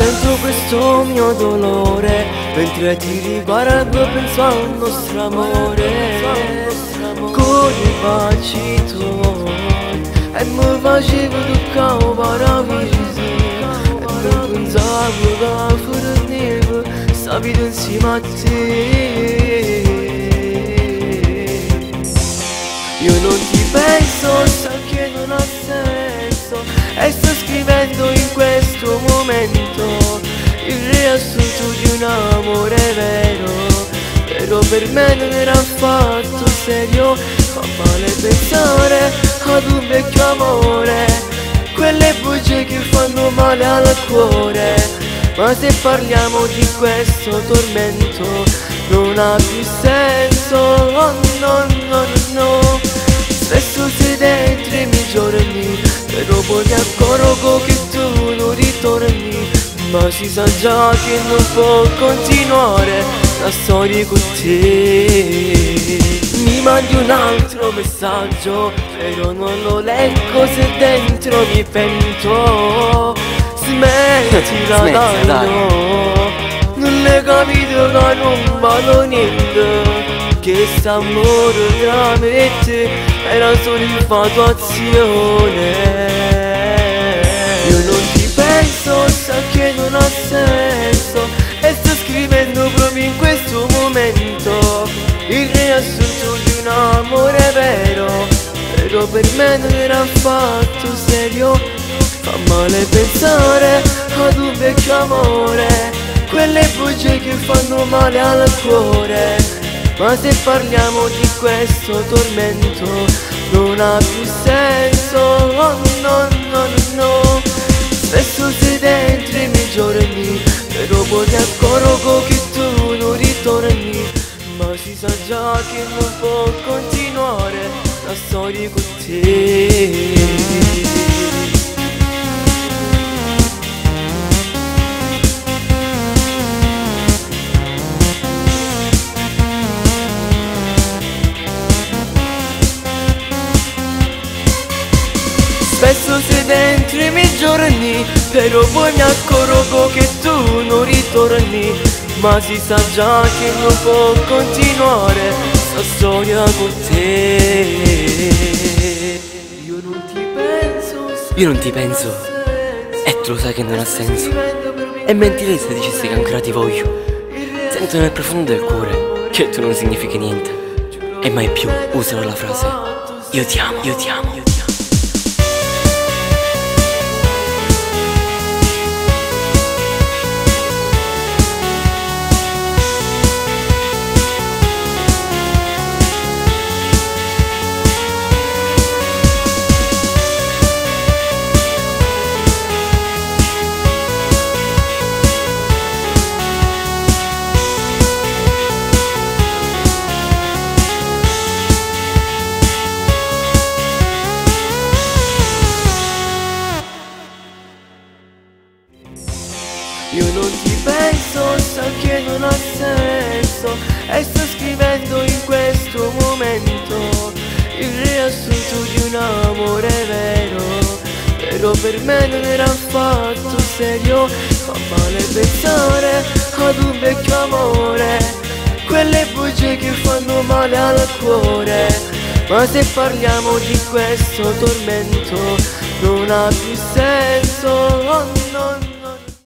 sento questo mio dolore, mentre ti riguardo penso al nostro amore. Con i baci tuoi e mi facevo toccare paradiso, e non pensavo che fornivo sta vita insieme a te. Io non ti penso, so che non ha senso, e sto scrivendo in questo momento il riassunto di un amore vero, però per me non era affatto serio. Fa male pensare ad un vecchio amore, quelle bugie che fanno male al cuore, ma se parliamo di questo tormento non ha più senso. Oh no no no, spesso sei dentro i miei giorni, però poi mi accorgo che tu non ritorni, ma si sa già che non può continuare la storia con te. Mi mandi un altro messaggio, però non lo leggo se dentro mi pento. Smettila dai, no, non l'hai capito che non vado niente, che st'amore tra me e te era solo infatuazione. Io non ti penso, sa che non ha senso, e sto scrivendo proprio in questo momento il riassunto di un amore vero, però per me non era affatto serio. Fa male pensare ad un vecchio amore, quelle bugie che fanno male al cuore, ma se parliamo di questo tormento non ha più senso. Oh no no no, spesso sei dentro i miei giorni, però poi mi accorgo che tu non ritorni, ma si sa già che non può continuare la storia con te. Spesso sei dentro i miei giorni, però poi mi accorgo che tu non ritorni, ma si sa già che non può continuare sta storia con te. Io non ti penso, e tu lo sai che non ha senso. E mentirei se dicessi che ancora ti voglio. Sento nel profondo del cuore che tu non significhi niente, e mai più userò la frase io ti amo, io ti amo, io ti amo. Io non ti penso, so che non ha senso, e sto scrivendo in questo momento il riassunto di un amore vero, però per me non era affatto serio. Fa male pensare ad un vecchio amore, quelle bugie che fanno male al cuore, ma se parliamo di questo tormento non ha più senso. Oh no.